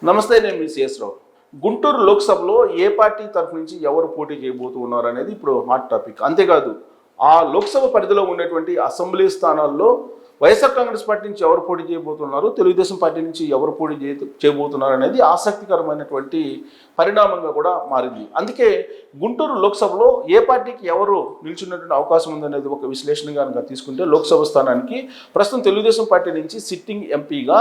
నమస్తే, నేను మీ సిఎస్ రావు. గుంటూరు లోక్సభలో ఏ పార్టీ తరఫు నుంచి ఎవరు పోటీ చేయబోతున్నారు అనేది ఇప్పుడు హాట్ టాపిక్. అంతేకాదు, ఆ లోక్సభ పరిధిలో ఉన్నటువంటి అసెంబ్లీ స్థానాల్లో వైఎస్ఆర్ కాంగ్రెస్ పార్టీ నుంచి ఎవరు పోటీ చేయబోతున్నారు, తెలుగుదేశం పార్టీ నుంచి ఎవరు పోటీ చేయబోతున్నారు అనేది ఆసక్తికరమైనటువంటి పరిణామంగా కూడా మారింది. అందుకే గుంటూరు లోక్సభలో ఏ పార్టీకి ఎవరు నిల్చున్నటువంటి అవకాశం ఉందనేది ఒక విశ్లేషణ కనుక తీసుకుంటే, లోక్సభ స్థానానికి ప్రస్తుతం తెలుగుదేశం పార్టీ నుంచి సిట్టింగ్ ఎంపీగా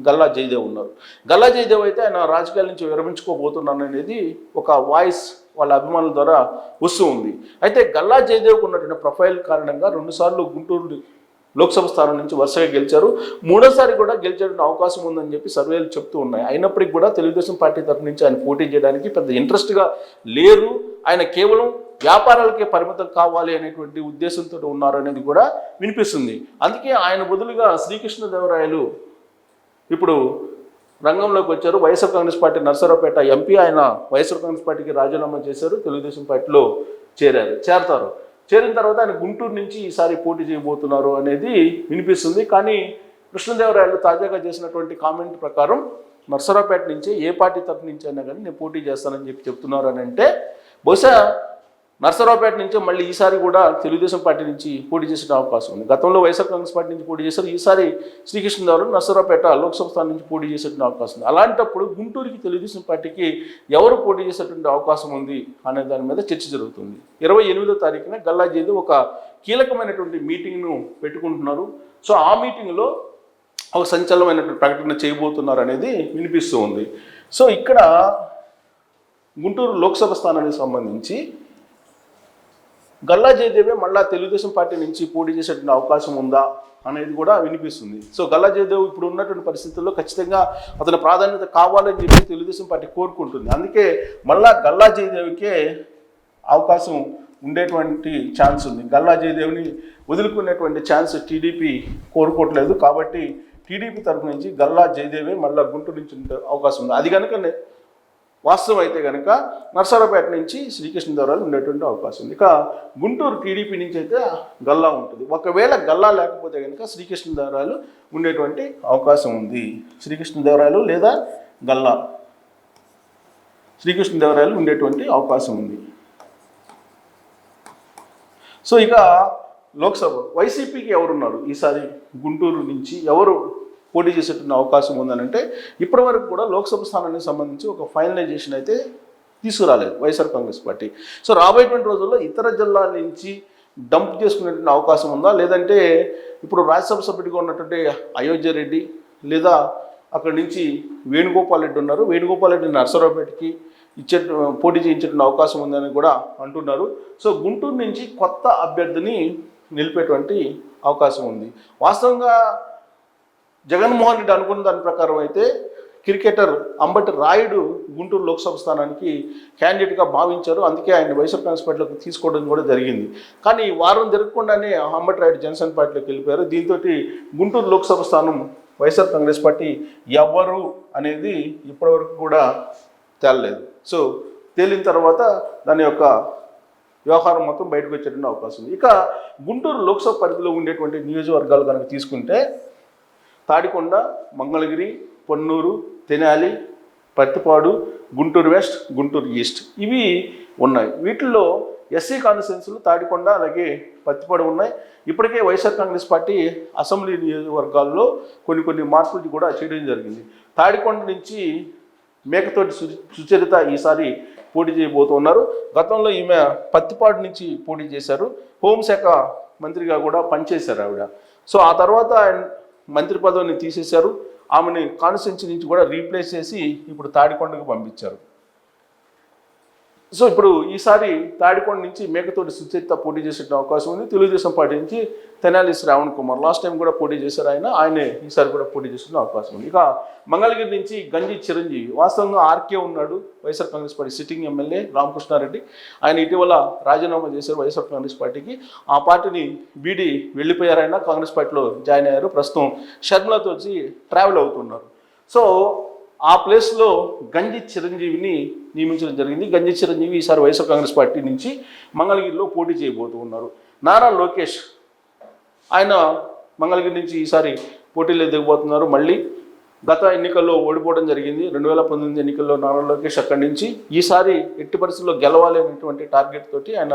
గల్లా జయదేవ్ ఉన్నారు. గల్లా జయదేవ్ అయితే ఆయన రాజకీయాల నుంచి విరమించుకోబోతున్నాను అనేది ఒక వాయిస్ వాళ్ళ అభిమానుల ద్వారా వస్తూ ఉంది. అయితే గల్లా జయదేవ్కు ఉన్నటువంటి ప్రొఫైల్ కారణంగా 2 సార్లు గుంటూరు లోక్సభ స్థానం నుంచి వరుసగా గెలిచారు. మూడోసారి కూడా గెలిచేటువంటి అవకాశం ఉందని చెప్పి సర్వేలు చెప్తూ ఉన్నాయి. అయినప్పటికీ కూడా తెలుగుదేశం పార్టీ తరఫు నుంచి ఆయన పోటీ చేయడానికి పెద్ద ఇంట్రెస్ట్గా లేరు. ఆయన కేవలం వ్యాపారాలకే పరిమితం కావాలి అనేటువంటి ఉద్దేశంతో ఉన్నారు అనేది కూడా వినిపిస్తుంది. అందుకే ఆయన బదులుగా శ్రీకృష్ణదేవరాయలు ఇప్పుడు రంగంలోకి వచ్చారు. వైఎస్ఆర్ కాంగ్రెస్ పార్టీ నర్సరావుపేట ఎంపీ ఆయన వైఎస్ఆర్ కాంగ్రెస్ పార్టీకి రాజీనామా చేశారు, తెలుగుదేశం పార్టీలో చేరతారు. చేరిన తర్వాత ఆయన గుంటూరు నుంచి ఈసారి పోటీ చేయబోతున్నారు అనేది వినిపిస్తుంది. కానీ కృష్ణదేవరాయలు తాజాగా చేసినటువంటి కామెంట్ ప్రకారం నర్సరావుపేట నుంచి ఏ పార్టీ తరఫు నుంచి అయినా కానీ నేను పోటీ చేస్తానని చెప్తున్నారు అని అంటే, బహుశా నర్సరావుపేట నుంచి మళ్ళీ ఈసారి కూడా తెలుగుదేశం పార్టీ నుంచి పోటీ చేసే అవకాశం ఉంది. గతంలో వైఎస్ఆర్ కాంగ్రెస్ పార్టీ నుంచి పోటీ చేశారు, ఈసారి శ్రీకృష్ణదేవరాయలు నర్సరావుపేట లోక్సభ స్థానం నుంచి పోటీ చేసేటువంటి అవకాశం ఉంది. అలాంటప్పుడు గుంటూరుకి తెలుగుదేశం పార్టీకి ఎవరు పోటీ చేసేటువంటి అవకాశం ఉంది అనే దాని మీద చర్చ జరుగుతుంది. 28వ తారీఖున గల్లా జయదేవ్ ఒక కీలకమైనటువంటి మీటింగ్ను పెట్టుకుంటున్నారు. సో ఆ మీటింగ్లో ఒక సంచలనమైనటువంటి ప్రకటన చేయబోతున్నారు అనేది వినిపిస్తూ ఉంది. సో ఇక్కడ గుంటూరు లోక్సభ స్థానానికి సంబంధించి గల్లా జయదేవే మళ్ళా తెలుగుదేశం పార్టీ నుంచి పోటీ చేసేటువంటి అవకాశం ఉందా అనేది కూడా వినిపిస్తుంది. సో గల్లా జయదేవ్ ఇప్పుడు ఉన్నటువంటి పరిస్థితుల్లో ఖచ్చితంగా అతని ప్రాధాన్యత కావాలని చెప్పి తెలుగుదేశం పార్టీ కోరుకుంటుంది. అందుకే మళ్ళా గల్లా జయదేవ్కే అవకాశం ఉండేటువంటి ఛాన్స్ ఉంది. గల్లా జయదేవ్ని వదులుకునేటువంటి ఛాన్స్ టీడీపీ కోరుకోవట్లేదు. కాబట్టి టీడీపీ తరఫు నుంచి గల్లా జయదేవే మళ్ళీ గుంటూరు నుంచి ఉండే అవకాశం ఉంది. అది కనుక వాస్తవం అయితే కనుక నర్సరావుపేట నుంచి శ్రీకృష్ణదేవరాయలు ఉండేటువంటి అవకాశం ఉంది. ఇక గుంటూరు టీడీపీ నుంచి అయితే గల్లా ఉంటుంది. ఒకవేళ గల్లా లేకపోతే కనుక శ్రీకృష్ణదేవరాయలు ఉండేటువంటి అవకాశం ఉంది. శ్రీకృష్ణదేవరాయలు లేదా గల్లా, శ్రీకృష్ణదేవరాయలు ఉండేటువంటి అవకాశం ఉంది. సో ఇక లోక్సభ వైసీపీకి ఎవరున్నారు ఈసారి గుంటూరు నుంచి ఎవరు పోటీ చేసేటువంటి అవకాశం ఉందనంటే, ఇప్పటి వరకు కూడా లోక్సభ స్థానానికి సంబంధించి ఒక ఫైనలైజేషన్ అయితే తీసుకురాలేదు వైఎస్ఆర్ కాంగ్రెస్ పార్టీ. సో రాబోయేటువంటి రోజుల్లో ఇతర జిల్లాల నుంచి డంప్ చేసుకునేటువంటి అవకాశం ఉందా, లేదంటే ఇప్పుడు రాజ్యసభ సభ్యుడిగా ఉన్నటువంటి అయోధ్య రెడ్డి లేదా అక్కడి నుంచి వేణుగోపాల్ రెడ్డి ఉన్నారు, వేణుగోపాల్ రెడ్డి నర్సరావుపేటకి పోటీ చేయించేటువంటి అవకాశం ఉందని కూడా అంటున్నారు. సో గుంటూరు నుంచి కొత్త అభ్యర్థిని నిలిపేటువంటి అవకాశం ఉంది. వాస్తవంగా జగన్మోహన్ రెడ్డి అనుకున్న దాని ప్రకారం అయితే క్రికెటర్ అంబటి రాయుడు గుంటూరు లోక్సభ స్థానానికి క్యాండిడేట్గా భావించారు. అందుకే ఆయన వైఎస్ఆర్ కాంగ్రెస్ పార్టీలోకి తీసుకోవడం కూడా జరిగింది. కానీ వారం జరగకుండానే అంబటి రాయుడు జనసేన పార్టీలోకి వెళ్ళిపోయారు. దీంతో గుంటూరు లోక్సభ స్థానం వైఎస్ఆర్ కాంగ్రెస్ పార్టీ ఎవరు అనేది ఇప్పటివరకు కూడా తేలలేదు. సో తేలిన తర్వాత దాని యొక్క వ్యవహారం మొత్తం బయటకు వచ్చేటువంటి అవకాశం ఉంది. ఇక గుంటూరు లోక్సభ పరిధిలో ఉండేటువంటి నియోజకవర్గాలు కనుక తీసుకుంటే తాడికొండ, మంగళగిరి, పొన్నూరు, తెనాలి, పత్తిపాడు, గుంటూరు వెస్ట్, గుంటూరు ఈస్ట్ ఇవి ఉన్నాయి. వీటిల్లో ఎస్సీ కాన్స్టిట్యున్సీలు తాడికొండ అలాగే పత్తిపాడు ఉన్నాయి. ఇప్పటికే వైఎస్ఆర్ కాంగ్రెస్ పార్టీ అసెంబ్లీ నియోజకవర్గాల్లో కొన్ని మార్పులు కూడా చేయడం జరిగింది. తాడికొండ నుంచి మేకతోటి సుచరిత ఈసారి పోటీ చేయబోతున్నారు. గతంలో ఈమె పత్తిపాడు నుంచి పోటీ చేశారు. హోంశాఖ మంత్రిగా కూడా పనిచేశారు ఆవిడ. సో ఆ తర్వాత మంత్రి పదవిని తీసేశారు. ఆమెని కాన్స్టిట్యున్సీ నుంచి కూడా రీప్లేస్ చేసి ఇప్పుడు తాడికొండకు పంపించారు. సో ఇప్పుడు ఈసారి తాడికొండ నుంచి మేకతోటి సుచరిత పోటీ చేసే అవకాశం ఉంది. తెలుగుదేశం పార్టీ నుంచి తెనాలి శ్రావణ్ కుమార్ లాస్ట్ టైం కూడా పోటీ చేశారు, ఆయనే ఈసారి కూడా పోటీ చేసే అవకాశం ఉంది. ఇక మంగళగిరి నుంచి గంజి చిరంజీవి, వాస్తవంగా ఆర్కే ఉన్నాడు YSR Congress party sitting MLA Ramakrishna Reddy. ఆయన ఇటీవల రాజీనామా చేశారు వైఎస్ఆర్ కాంగ్రెస్ పార్టీకి. ఆ పార్టీని వీడి వెళ్ళిపోయారు, ఆయన కాంగ్రెస్ పార్టీలో జాయిన్ అయ్యారు. ప్రస్తుతం షర్మిలతో వచ్చి ట్రావెల్ అవుతున్నారు. సో ఆ ప్లేస్లో గంజి చిరంజీవిని నియమించడం జరిగింది. గంజి చిరంజీవి ఈసారి వైఎస్ఆర్ కాంగ్రెస్ పార్టీ నుంచి మంగళగిరిలో పోటీ చేయబోతూ ఉన్నారు. నారా లోకేష్ ఆయన మంగళగిరి నుంచి ఈసారి పోటీలో దిగబోతున్నారు. మళ్ళీ గత ఎన్నికల్లో ఓడిపోవడం జరిగింది. 2019 ఎన్నికల్లో నారా లోకేష్ అక్కడి నుంచి ఈసారి ఎట్టి పరిస్థితుల్లో గెలవాలి అనేటువంటి టార్గెట్ తోటి ఆయన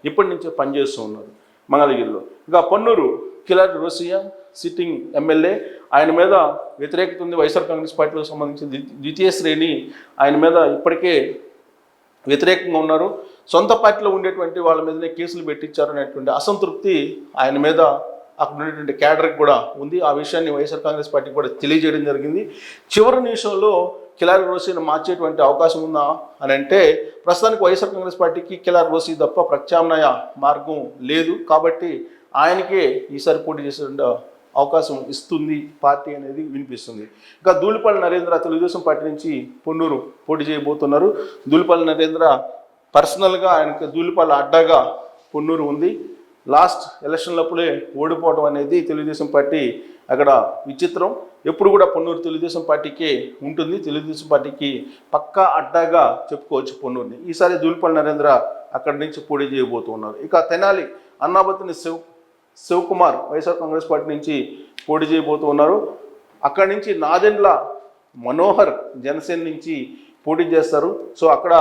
ఇప్పటి నుంచే పనిచేస్తూ ఉన్నారు మంగళగిరిలో. ఇక పొన్నూరు కిలారి రోసియా సిట్టింగ్ ఎమ్మెల్యే, ఆయన మీద వ్యతిరేకత ఉంది. వైఎస్ఆర్ కాంగ్రెస్ పార్టీకి సంబంధించిన ద్వితీయ శ్రేణి ఆయన మీద ఇప్పటికే వ్యతిరేకంగా ఉన్నారు. సొంత పార్టీలో ఉండేటువంటి వాళ్ళ మీదనే కేసులు పెట్టించారు అనేటువంటి అసంతృప్తి ఆయన మీద అక్కడ ఉండేటువంటి క్యాడర్కి కూడా ఉంది. ఆ విషయాన్ని వైఎస్ఆర్ కాంగ్రెస్ పార్టీకి కూడా తెలియజేయడం జరిగింది. చివరి నిమిషంలో కిలారి రోసీని మార్చేటువంటి అవకాశం ఉందా అని అంటే ప్రస్తుతానికి వైఎస్ఆర్ కాంగ్రెస్ పార్టీకి కిలారి రోసీ తప్ప ప్రత్యామ్నాయ మార్గం లేదు. కాబట్టి ఆయనకే ఈసారి పోటీ చేసే అవకాశం ఇస్తుంది పార్టీ అనేది వినిపిస్తుంది. ఇంకా ధూళిపాల నరేంద్ర తెలుగుదేశం పార్టీ నుంచి పొన్నూరు పోటీ చేయబోతున్నారు. ధూళిపాల నరేంద్ర పర్సనల్గా ఆయనకు ధూళిపాల అడ్డాగా పొన్నూరు ఉంది. లాస్ట్ ఎలక్షన్లప్పుడే ఓడిపోవడం అనేది తెలుగుదేశం పార్టీ అక్కడ విచిత్రం. ఎప్పుడు కూడా పొన్నూరు తెలుగుదేశం పార్టీకే ఉంటుంది. తెలుగుదేశం పార్టీకి పక్కా అడ్డాగా చెప్పుకోవచ్చు పొన్నూరుని. ఈసారి ధూళిపాల నరేంద్ర అక్కడి నుంచి పోటీ చేయబోతున్నారు. ఇక తెనాలి అన్నాబతిని శివకుమార్ వైఎస్ఆర్ కాంగ్రెస్ పార్టీ నుంచి పోటీ చేయబోతూ ఉన్నారు. అక్కడి నుంచి నాదెండ్ల మనోహర్ జనసేన నుంచి పోటీ చేస్తారు. సో అక్కడ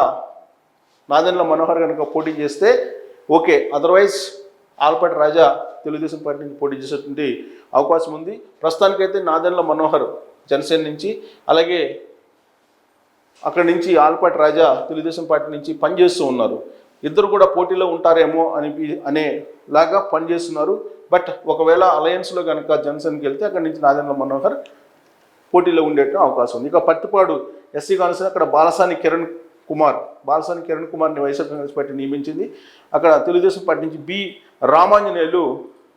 నాదెండ్ల మనోహర్ కనుక పోటీ చేస్తే ఓకే, అదర్వైజ్ ఆల్పాటి రాజా తెలుగుదేశం పార్టీ నుంచి పోటీ చేసేటువంటి అవకాశం ఉంది. ప్రస్తుతానికైతే నాదెండ్ల మనోహర్ జనసేన నుంచి, అలాగే అక్కడి నుంచి ఆల్పాటి రాజా తెలుగుదేశం పార్టీ నుంచి పనిచేస్తూ ఉన్నారు. ఇద్దరు కూడా పోటీలో ఉంటారేమో అనేలాగా పనిచేస్తున్నారు. బట్ ఒకవేళ అలయన్స్లో కనుక జనసేనకి వెళ్తే అక్కడి నుంచి నాదెండ్ల మనోహర్ పోటీలో ఉండే అవకాశం ఉంది. ఇక పత్తిపాడు ఎస్సీ కాన్స్టిట్యూన్సీ అక్కడ బాలసాని కిరణ్ కుమార్ని వైఎస్ఆర్ కాంగ్రెస్ పార్టీ నియమించింది. అక్కడ తెలుగుదేశం పార్టీ నుంచి బి రామాంజనేయులు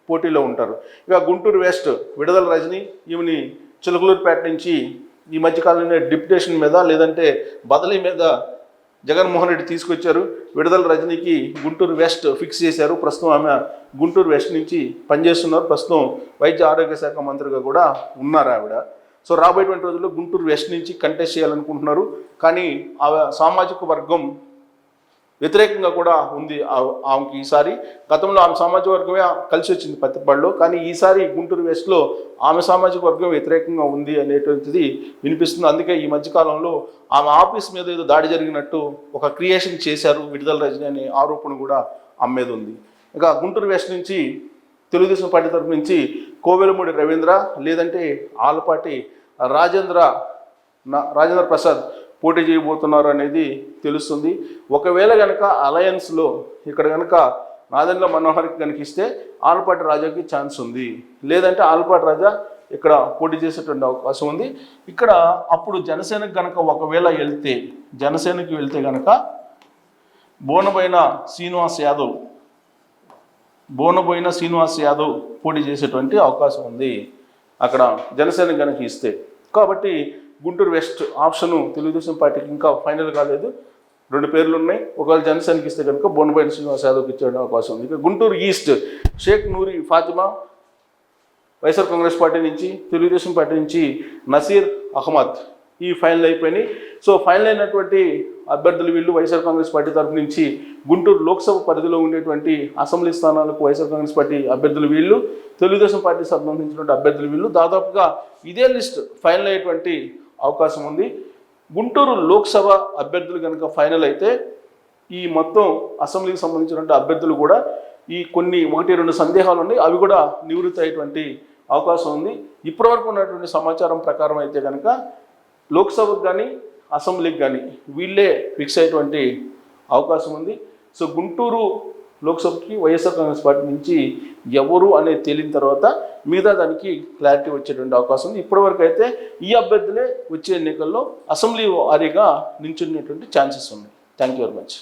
పోటీలో ఉంటారు. ఇక గుంటూరు వెస్ట్ విడుదల రజని, ఈమెని చిలకలూరుపేట నుంచి ఈ మధ్యకాలంలో డిప్యుటేషన్ మీద లేదంటే బదిలీ మీద జగన్మోహన్ రెడ్డి తీసుకొచ్చారు. విడుదల రజనీకి గుంటూరు వెస్ట్ ఫిక్స్ చేశారు. ప్రస్తుతం ఆమె గుంటూరు వెస్ట్ నుంచి పనిచేస్తున్నారు. ప్రస్తుతం వైద్య ఆరోగ్య శాఖ మంత్రిగా కూడా ఉన్నారు ఆవిడ. సో రాబోయేటువంటి రోజుల్లో గుంటూరు వెస్ట్ నుంచి కంటెస్ట్ చేయాలనుకుంటున్నారు. కానీ ఆ సామాజిక వర్గం వ్యతిరేకంగా కూడా ఉంది ఆమెకి ఈసారి. గతంలో ఆమె సామాజిక వర్గమే కలిసి వచ్చింది పత్తిపాడులో, కానీ ఈసారి గుంటూరు వెస్ట్లో ఆమె సామాజిక వర్గం వ్యతిరేకంగా ఉంది అనేటువంటిది వినిపిస్తుంది. అందుకే ఈ మధ్యకాలంలో ఆమె ఆఫీస్ మీద ఏదో దాడి జరిగినట్టు ఒక క్రియేషన్ చేశారు విడుదల రజని అనే ఆరోపణ కూడా ఆమె మీద ఉంది. ఇక గుంటూరు వెస్ట్ నుంచి తెలుగుదేశం పార్టీ తరఫు నుంచి కోవెలమూడి రవీంద్ర లేదంటే ఆలపాటి రాజేంద్ర ప్రసాద్ పోటీ చేయబోతున్నారు అనేది తెలుస్తుంది. ఒకవేళ కనుక అలయన్స్లో ఇక్కడ కనుక నాదెండ్ల మనోహర్కి కనుక ఇస్తే ఆలపాటి రాజాకి ఛాన్స్ ఉంది. లేదంటే ఆలపాటి రాజా ఇక్కడ పోటీ చేసేటువంటి అవకాశం ఉంది. ఇక్కడ అప్పుడు జనసేనకు కనుక ఒకవేళ జనసేనకి వెళ్తే కనుక బోనబోయిన శ్రీనివాస్ యాదవ్ పోటీ చేసేటువంటి అవకాశం ఉంది అక్కడ జనసేన కనుక ఇస్తే. కాబట్టి గుంటూరు వెస్ట్ ఆప్షను తెలుగుదేశం పార్టీకి ఇంకా ఫైనల్ కాలేదు. 2 పేర్లు ఉన్నాయి. ఒకవేళ జనసేనకి ఇస్తే కనుక బోనబోయిన శ్రీనివాస్ యాదవ్కి ఇచ్చే అవకాశం ఉంది. ఇక గుంటూరు ఈస్ట్ షేక్ నూరి ఫాతిమా వైఎస్ఆర్ కాంగ్రెస్ పార్టీ నుంచి, తెలుగుదేశం పార్టీ నుంచి నసీర్ అహ్మద్ ఈ ఫైనల్ అయిపోయినాయి. సో ఫైనల్ అయినటువంటి అభ్యర్థులు వీళ్ళు. వైఎస్ఆర్ కాంగ్రెస్ పార్టీ తరఫు నుంచి గుంటూరు లోక్సభ పరిధిలో ఉండేటువంటి అసెంబ్లీ స్థానాలకు వైఎస్ఆర్ కాంగ్రెస్ పార్టీ అభ్యర్థులు వీళ్ళు, తెలుగుదేశం పార్టీకి సంబంధించినటువంటి అభ్యర్థులు వీళ్ళు. దాదాపుగా ఇదే లిస్ట్ ఫైనల్ అయ్యేటువంటి అవకాశం ఉంది. గుంటూరు లోక్సభ అభ్యర్థులు కనుక ఫైనల్ అయితే ఈ మొత్తం అసెంబ్లీకి సంబంధించినటువంటి అభ్యర్థులు కూడా ఈ కొన్ని 1-2 సందేహాలు ఉన్నాయి, అవి కూడా నివృత్తి అయ్యేటువంటి అవకాశం ఉంది. ఇప్పటివరకు ఉన్నటువంటి సమాచారం ప్రకారం అయితే కనుక లోక్సభకు కానీ అసెంబ్లీకి కానీ వీళ్ళే ఫిక్స్ అయ్యేటువంటి అవకాశం ఉంది. సో గుంటూరు లోక్సభకి వైఎస్ఆర్ కాంగ్రెస్ పార్టీ నుంచి ఎవరు అనేది తేలిన తర్వాత మిగతా దానికి క్లారిటీ వచ్చేటువంటి అవకాశం ఉంది. ఇప్పటివరకు అయితే ఈ అభ్యర్థులే వచ్చే ఎన్నికల్లో అసెంబ్లీ వారీగా నించునేటువంటి ఛాన్సెస్ ఉన్నాయి. Thank you very much.